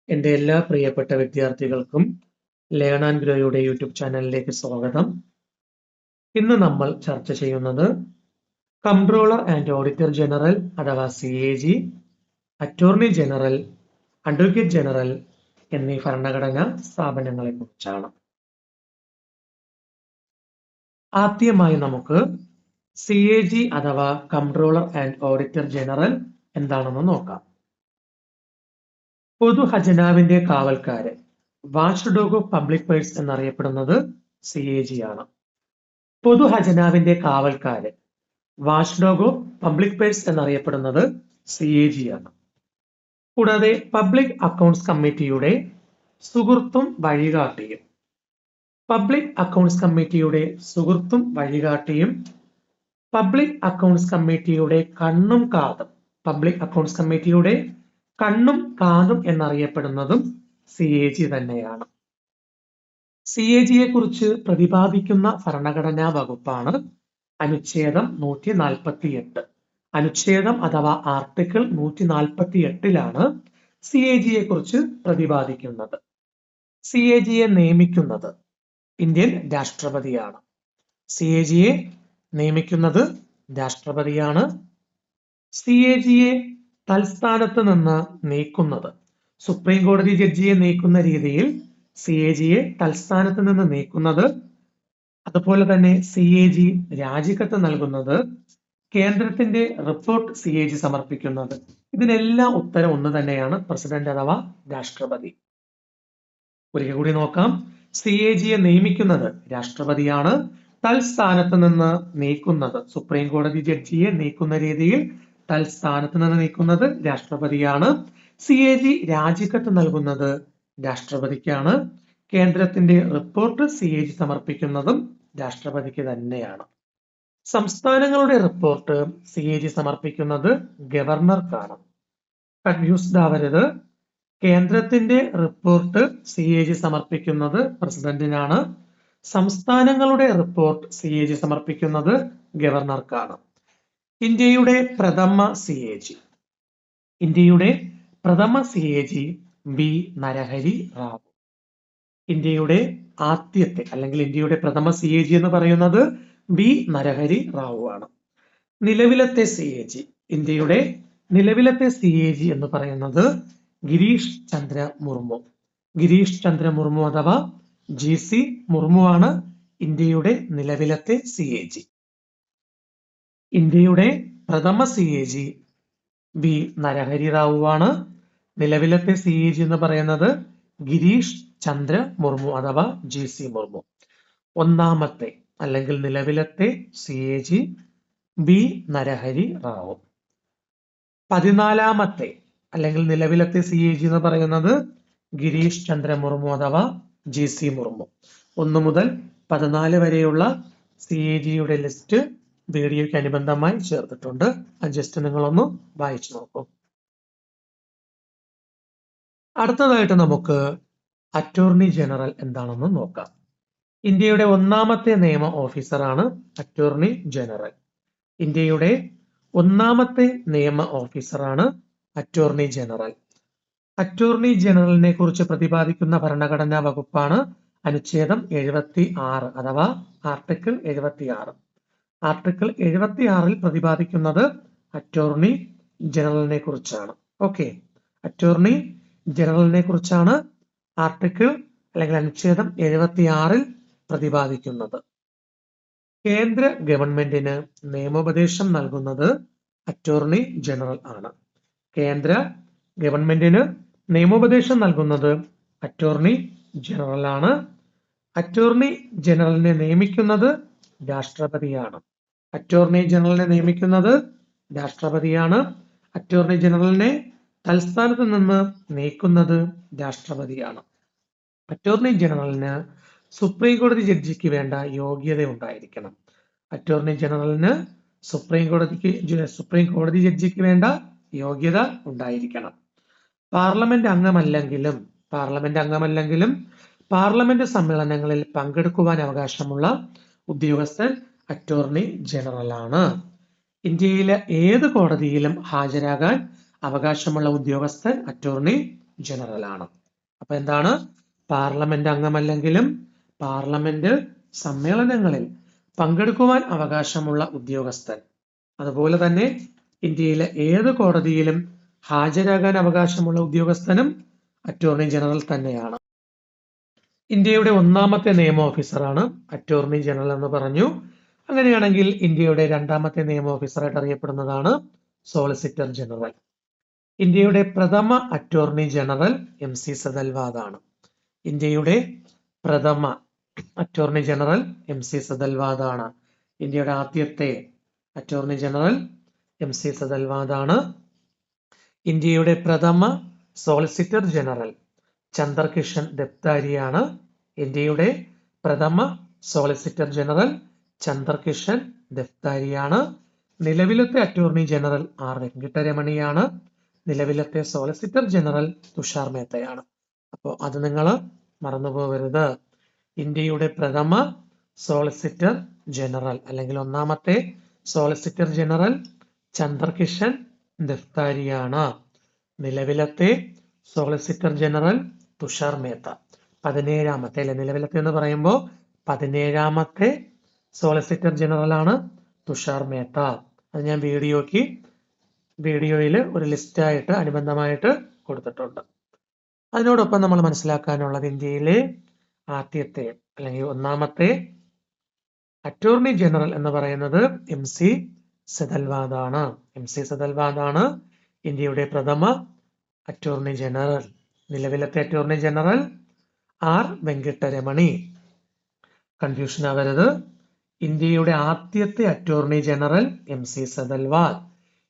എൻ്റെ എല്ലാ പ്രിയപ്പെട്ട വിദ്യാർത്ഥികൾക്കും ലേൺ ആൻഡ് ഗ്രോയുടെ യൂട്യൂബ് ചാനലിലേക്ക് സ്വാഗതം. ഇന്ന് നമ്മൾ ചർച്ച ചെയ്യുന്നത് കംട്രോളർ ആൻഡ് ഓഡിറ്റർ ജനറൽ അഥവാ CAG, attorney general, advocate general എന്നീ ഭരണഘടനാ സ്ഥാപനങ്ങളെ കുറിച്ചാണ്. ആദ്യമായി നമുക്ക് CAG അഥവാ കംട്രോളർ ആൻഡ് ഓഡിറ്റർ ജനറൽ എന്താണെന്ന് നോക്കാം. പൊതു ഖജനാവിന്റെ കാവൽക്കാരൻ, watch dog of public purse എന്നറിയപ്പെടുന്നത് CAG ആണ്. പൊതു ഖജനാവിന്റെ കാവൽക്കാരൻ, watch dog of public purse എന്നറിയപ്പെടുന്നത് CAG ആണ്. കൂടാതെ പബ്ലിക് അക്കൗണ്ട്സ് കമ്മിറ്റിയുടെ സുഹൃത്തും വഴികാട്ടിയും, പബ്ലിക് അക്കൗണ്ട്സ് കമ്മിറ്റിയുടെ സുഹൃത്തും വഴികാട്ടിയും, പബ്ലിക് അക്കൗണ്ട്സ് കമ്മിറ്റിയുടെ കണ്ണും കാതും, പബ്ലിക് അക്കൗണ്ട്സ് കമ്മിറ്റിയുടെ കണ്ണും കാതും എന്നറിയപ്പെടുന്നതും CAG തന്നെയാണ്. CAGയെ കുറിച്ച് പ്രതിപാദിക്കുന്ന ഭരണഘടനാ വകുപ്പാണ് അനുച്ഛേദം 148. അനുച്ഛേദം അഥവാ ആർട്ടിക്കിൾ 148 CAGയെ കുറിച്ച് പ്രതിപാദിക്കുന്നത്. CAGയെ നിയമിക്കുന്നത് ഇന്ത്യൻ രാഷ്ട്രപതിയാണ്. CAGയെ നിയമിക്കുന്നത് രാഷ്ട്രപതിയാണ്. CAGയെ തൽസ്ഥാനത്ത് നിന്ന് നീക്കുന്നത്, സുപ്രീം കോടതി ജഡ്ജിയെ നീക്കുന്ന രീതിയിൽ CAGയെ തൽസ്ഥാനത്ത് നിന്ന് നീക്കുന്നത്, അതുപോലെ തന്നെ CAG രാജിക്കത്ത് നൽകുന്നത്, കേന്ദ്രത്തിന്റെ റിപ്പോർട്ട് CAG സമർപ്പിക്കുന്നത്, ഇതിനെല്ലാം ഉത്തരം ഒന്ന് തന്നെയാണ്, പ്രസിഡന്റ് അഥവാ രാഷ്ട്രപതി. ഒരിക്കൽ കൂടി നോക്കാം. CAGയെ നിയമിക്കുന്നത് രാഷ്ട്രപതിയാണ്. തൽസ്ഥാനത്ത് നിന്ന് നീക്കുന്നത്, സുപ്രീം കോടതി ജഡ്ജിയെ നീക്കുന്ന രീതിയിൽ തൽസ്ഥാനത്ത് നിന്ന് നീക്കുന്നത് രാഷ്ട്രപതിയാണ്. CAG രാജിക്കത്ത് നൽകുന്നത് രാഷ്ട്രപതിക്കാണ്. കേന്ദ്രത്തിന്റെ റിപ്പോർട്ട് CAG സമർപ്പിക്കുന്നതും രാഷ്ട്രപതിക്ക് തന്നെയാണ്. സംസ്ഥാനങ്ങളുടെ റിപ്പോർട്ട് CAG സമർപ്പിക്കുന്നത് ഗവർണർക്കാണ്. കൺഫ്യൂസ്ഡ് ആവരുത്. കേന്ദ്രത്തിന്റെ റിപ്പോർട്ട് CAG സമർപ്പിക്കുന്നത് പ്രസിഡന്റിനാണ്. സംസ്ഥാനങ്ങളുടെ റിപ്പോർട്ട് CAG സമർപ്പിക്കുന്നത് ഗവർണർക്കാണ്. ഇന്ത്യയുടെ പ്രഥമ CAG B. നരഹരി റാവു. ഇന്ത്യയുടെ ആദ്യത്തെ അല്ലെങ്കിൽ ഇന്ത്യയുടെ പ്രഥമ CAG എന്ന് പറയുന്നത് B. നരഹരി റാവു ആണ്. നിലവിലത്തെ CAG, ഇന്ത്യയുടെ നിലവിലത്തെ CAG എന്ന് പറയുന്നത് ഗിരീഷ് ചന്ദ്ര മുർമു. ഗിരീഷ് ചന്ദ്ര മുർമു അഥവാ GC മുർമു ആണ് ഇന്ത്യയുടെ നിലവിലത്തെ CAG. ഇന്ത്യയുടെ പ്രഥമ CAG B. നരഹരി റാവു ആണ്. നിലവിലത്തെ CAG എന്ന് പറയുന്നത് ഗിരീഷ് ചന്ദ്ര മുർമു അഥവാ GC മുർമു. ഒന്നാമത്തെ അല്ലെങ്കിൽ നിലവിലത്തെ CAG B. നരഹരി റാവു. 14ാമത്തെ അല്ലെങ്കിൽ നിലവിലത്തെ CAG എന്ന് പറയുന്നത് ഗിരീഷ് ചന്ദ്ര മുർമു അഥവാ GC മുർമു. 1 മുതൽ 14 വരെയുള്ള CAGയുടെ ലിസ്റ്റ് വീഡിയോയ്ക്ക് അനുബന്ധമായി ചേർത്തിട്ടുണ്ട്. ജസ്റ്റ് നിങ്ങളൊന്ന് വായിച്ചു നോക്കൂ. അടുത്തതായിട്ട് നമുക്ക് അറ്റോർണി ജനറൽ എന്താണെന്ന് നോക്കാം. ഇന്ത്യയുടെ 1ാമത്തെ നിയമ ഓഫീസറാണ് അറ്റോർണി ജനറൽ. ഇന്ത്യയുടെ 1ാമത്തെ നിയമ ഓഫീസറാണ് അറ്റോർണി ജനറൽ. അറ്റോർണി ജനറലിനെ കുറിച്ച് പ്രതിപാദിക്കുന്ന ഭരണഘടനാ വകുപ്പാണ് അനുച്ഛേദം 76 അഥവാ ആർട്ടിക്കിൾ 76. ആർട്ടിക്കിൾ 76 പ്രതിപാദിക്കുന്നത് അറ്റോർണി ജനറലിനെ കുറിച്ചാണ്. ഓക്കെ, അറ്റോർണി ജനറലിനെ കുറിച്ചാണ് ആർട്ടിക്കിൾ അല്ലെങ്കിൽ അനുച്ഛേദം 76 പ്രതിപാദിക്കുന്നത്. കേന്ദ്ര ഗവൺമെന്റിന് നിയമോപദേശം നൽകുന്നത് അറ്റോർണി ജനറൽ ആണ്. കേന്ദ്ര ഗവൺമെന്റിന് നിയമോപദേശം നൽകുന്നത് അറ്റോർണി ജനറൽ ആണ്. അറ്റോർണി ജനറലിനെ നിയമിക്കുന്നത് രാഷ്ട്രപതിയാണ്. അറ്റോർണി ജനറലിനെ നിയമിക്കുന്നത് രാഷ്ട്രപതിയാണ്. അറ്റോർണി ജനറലിനെ തൽസ്ഥാനത്ത് നിന്ന് നീക്കുന്നത് രാഷ്ട്രപതിയാണ്. അറ്റോർണി ജനറലിന് സുപ്രീം കോടതി ജഡ്ജിക്ക് വേണ്ട യോഗ്യത ഉണ്ടായിരിക്കണം. അറ്റോർണി ജനറലിന് സുപ്രീം കോടതി ജഡ്ജിക്ക് വേണ്ട യോഗ്യത ഉണ്ടായിരിക്കണം. പാർലമെന്റ് അംഗമല്ലെങ്കിലും പാർലമെന്റ് സമ്മേളനങ്ങളിൽ പങ്കെടുക്കുവാൻ അവകാശമുള്ള ഉദ്യോഗസ്ഥൻ അറ്റോർണി ജനറൽ ആണ്. ഇന്ത്യയിലെ ഏത് കോടതിയിലും ഹാജരാകാൻ അവകാശമുള്ള ഉദ്യോഗസ്ഥൻ അറ്റോർണി ജനറൽ ആണ്. അപ്പൊ എന്താണ്? പാർലമെന്റ് അംഗമല്ലെങ്കിലും പാർലമെന്റ് സമ്മേളനങ്ങളിൽ പങ്കെടുക്കുവാൻ അവകാശമുള്ള ഉദ്യോഗസ്ഥൻ, അതുപോലെ തന്നെ ഇന്ത്യയിലെ ഏത് കോടതിയിലും ഹാജരാകാൻ അവകാശമുള്ള ഉദ്യോഗസ്ഥനും അറ്റോർണി ജനറൽ തന്നെയാണ്. ഇന്ത്യയുടെ ഒന്നാമത്തെ നിയമ ഓഫീസറാണ് അറ്റോർണി ജനറൽ എന്ന് പറഞ്ഞു. അങ്ങനെയാണെങ്കിൽ ഇന്ത്യയുടെ രണ്ടാമത്തെ നിയമ ഓഫീസറായിട്ട് അറിയപ്പെടുന്നതാണ് സോളിസിറ്റർ ജനറൽ. ഇന്ത്യയുടെ പ്രഥമ അറ്റോർണി ജനറൽ MC സദൽവാദ് ആണ്. ഇന്ത്യയുടെ പ്രഥമ അറ്റോർണി ജനറൽ MC സദൽവാദ് ആണ്. ഇന്ത്യയുടെ ആദ്യത്തെ അറ്റോർണി ജനറൽ MC സദൽവാദ് ആണ്. ഇന്ത്യയുടെ പ്രഥമ സോളിസിറ്റർ ജനറൽ ചന്ദർകിഷൻ ദഫ്താരിയാണ്. ഇന്ത്യയുടെ പ്രഥമ സോളിസിറ്റർ ജനറൽ ചന്ദർകിഷൻ ദഫ്താരിയാണ്. നിലവിലത്തെ അറ്റോർണി ജനറൽ R വെങ്കിട്ടരമണിയാണ്. നിലവിലത്തെ സോളിസിറ്റർ ജനറൽ തുഷാർ മേത്തയാണ്. അപ്പോൾ അത് നിങ്ങൾ മറന്നുപോകരുത്. ഇന്ത്യയുടെ പ്രഥമ സോളിസിറ്റർ ജനറൽ അല്ലെങ്കിൽ ഒന്നാമത്തെ സോളിസിറ്റർ ജനറൽ ചന്ദർകിഷൻ ദഫ്താരിയാണ്. നിലവിലത്തെ സോളിസിറ്റർ ജനറൽ തുഷാർ മേത്ത. 17ാമത്തെ അല്ലെ നിലവിലത്തെ എന്ന് പറയുമ്പോൾ 17ാമത്തെ സോളിസിറ്റർ ജനറൽ ആണ് തുഷാർ മേത്ത. അത് ഞാൻ വീഡിയോയിൽ ഒരു ലിസ്റ്റായിട്ട് അനുബന്ധമായിട്ട് കൊടുത്തിട്ടുണ്ട്. അതിനോടൊപ്പം നമ്മൾ മനസ്സിലാക്കാനുള്ളത് ഇന്ത്യയിലെ ആദ്യത്തെ അല്ലെങ്കിൽ ഒന്നാമത്തെ അറ്റോർണി ജനറൽ എന്ന് പറയുന്നത് MC സദൽവാദ് ആണ്. MC സദൽവാദ് ആണ് ഇന്ത്യയുടെ പ്രഥമ അറ്റോർണി ജനറൽ. നിലവിലത്തെ attorney general R Venkataramani. Confusion ആവരുത്. ഇന്ത്യയുടെ ആദ്യത്തെ അറ്റോർണി ജനറൽ MC സദൽവാദ്.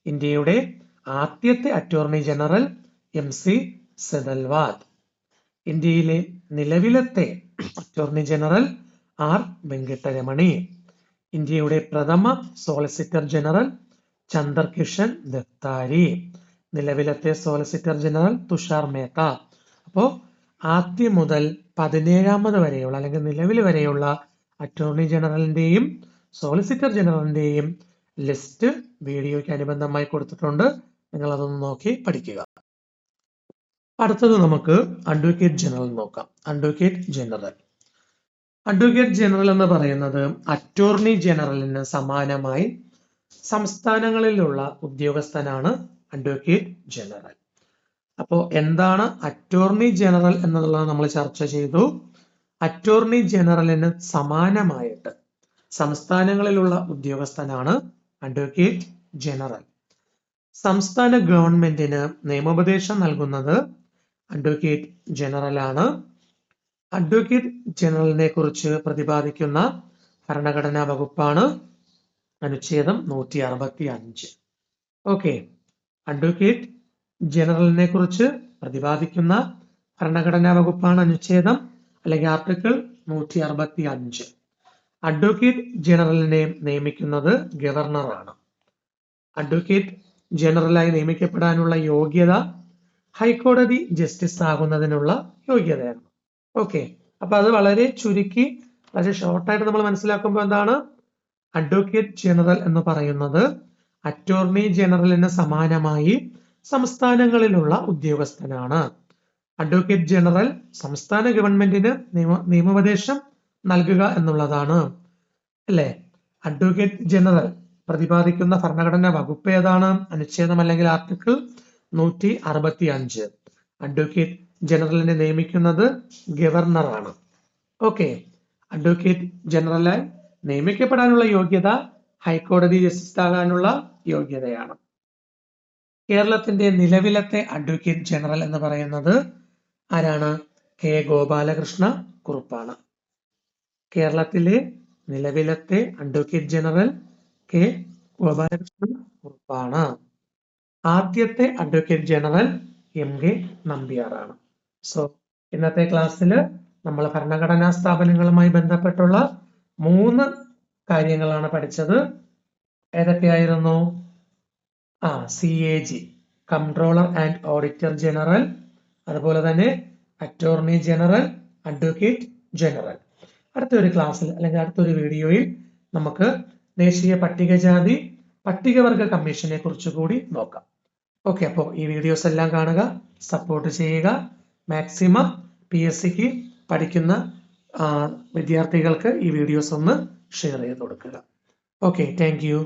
ഇന്ത്യയുടെ ആദ്യത്തെ അറ്റോർണി ജനറൽ MC സദൽവാദ്. ഇന്ത്യയിലെ നിലവിലത്തെ അറ്റോർണി ജനറൽ R വെങ്കിട്ടരമണി. ഇന്ത്യയുടെ പ്രഥമ സോളിസിറ്റർ ജനറൽ ചന്ദർകിഷൻ ദഫ്താരി. നിലവിലത്തെ സോളിസിറ്റർ ജനറൽ തുഷാർ മേത്ത. അപ്പോ ആദ്യം മുതൽ 17ാമത് വരെയുള്ള അല്ലെങ്കിൽ നിലവിൽ വരെയുള്ള അറ്റോർണി ജനറലിന്റെയും സോളിസിറ്റർ ജനറലിന്റെയും ലിസ്റ്റ് വീഡിയോയ്ക്ക് അനുബന്ധമായി കൊടുത്തിട്ടുണ്ട്. നിങ്ങൾ അതൊന്ന് നോക്കി പഠിക്കുക. അടുത്തത് നമുക്ക് അഡ്വക്കേറ്റ് ജനറൽ നോക്കാം. അഡ്വക്കേറ്റ് ജനറൽ എന്ന് പറയുന്നത് അറ്റോർണി ജനറലിന് സമാനമായി സംസ്ഥാനങ്ങളിലുള്ള ഉദ്യോഗസ്ഥനാണ് അഡ്വക്കേറ്റ് ജനറൽ. അപ്പോൾ എന്താണ് അറ്റോർണി ജനറൽ എന്നുള്ളത് നമ്മൾ ചർച്ച ചെയ്തു. അറ്റോർണി ജനറലിന് സമാനമായിട്ട് സംസ്ഥാനങ്ങളിലുള്ള ഉദ്യോഗസ്ഥനാണ് അഡ്വക്കേറ്റ് ജനറൽ. സംസ്ഥാന ഗവൺമെന്റിന് നിയമോപദേശം നൽകുന്നത് അഡ്വക്കേറ്റ് ജനറൽ ആണ്. അഡ്വക്കേറ്റ് ജനറലിനെ കുറിച്ച് പ്രതിപാദിക്കുന്ന ഭരണഘടനാ വകുപ്പാണ് അനുച്ഛേദം 165. ഓക്കെ, അഡ്വക്കേറ്റ് ജനറലിനെ കുറിച്ച് പ്രതിപാദിക്കുന്ന ഭരണഘടനാ വകുപ്പാണ് അനുച്ഛേദം അല്ലെങ്കിൽ ആർട്ടിക്കിൾ 165. അഡ്വക്കേറ്റ് ജനറലിനെ നിയമിക്കുന്നത് ഗവർണറാണ്. അഡ്വക്കേറ്റ് ജനറലായി നിയമിക്കപ്പെടാനുള്ള യോഗ്യത ഹൈക്കോടതി ജസ്റ്റിസ് ആകുന്നതിനുള്ള യോഗ്യതയാണ്. ഓക്കെ, അപ്പൊ അത് വളരെ ചുരുക്കി വളരെ ഷോർട്ടായിട്ട് നമ്മൾ മനസ്സിലാക്കുമ്പോൾ എന്താണ്, അഡ്വക്കേറ്റ് ജനറൽ എന്ന് പറയുന്നത് അറ്റോർണി ജനറലിന് സമാനമായി സംസ്ഥാനങ്ങളിലുള്ള ഉദ്യോഗസ്ഥനാണ്. അഡ്വക്കേറ്റ് ജനറൽ സംസ്ഥാന ഗവൺമെന്റിന് നിയമോപദേശം നൽകുക എന്നുള്ളതാണ് അല്ലെ. അഡ്വക്കേറ്റ് ജനറൽ പ്രതിപാദിക്കുന്ന ഭരണഘടനാ വകുപ്പ് ഏതാണ്? അനുച്ഛേദം അല്ലെങ്കിൽ ആർട്ടിക്കിൾ 165. അഡ്വക്കേറ്റ് ജനറലിനെ നിയമിക്കുന്നത് ഗവർണറാണ്. ഓക്കെ, അഡ്വക്കേറ്റ് ജനറലായി നിയമിക്കപ്പെടാനുള്ള യോഗ്യത ഹൈക്കോടതി ജസ്റ്റിസ് ആകാനുള്ള യോഗ്യതയാണ്. കേരളത്തിന്റെ നിലവിലത്തെ അഡ്വക്കേറ്റ് ജനറൽ എന്ന് പറയുന്നത് ആരാണ്? K. ഗോപാലകൃഷ്ണ കുറുപ്പാണ്. കേരളത്തിലെ നിലവിലത്തെ അഡ്വക്കേറ്റ് ജനറൽ K. ഗോപാലകൃഷ്ണ കുറുപ്പാണ്. ആദ്യത്തെ അഡ്വക്കേറ്റ് ജനറൽ MK നമ്പ്യാറാണ്. സോ ഇന്നത്തെ ക്ലാസ്സിൽ നമ്മൾ ഭരണഘടനാ സ്ഥാപനങ്ങളുമായി ബന്ധപ്പെട്ടുള്ള 3 കാര്യങ്ങളാണ് പഠിച്ചത്. ഏതൊക്കെയായിരുന്നു? CAG, comptroller and auditor general, അതുപോലെ തന്നെ അറ്റോർണി ജനറൽ, അഡ്വക്കേറ്റ് ജനറൽ. അടുത്തൊരു ക്ലാസ്സിൽ അല്ലെങ്കിൽ അടുത്തൊരു വീഡിയോയിൽ നമുക്ക് ദേശീയ പട്ടികജാതി പട്ടികവർഗ കമ്മീഷനെ കുറിച്ച് കൂടി നോക്കാം. ഓക്കെ, അപ്പോൾ ഈ വീഡിയോസ് എല്ലാം കാണുക, സപ്പോർട്ട് ചെയ്യുക. മാക്സിമം PSCക്ക് പഠിക്കുന്ന വിദ്യാർത്ഥികൾക്ക് ഈ വീഡിയോസ് ഒന്ന് ഷെയർ ചെയ്ത് കൊടുക്കുക. Okay, thank you.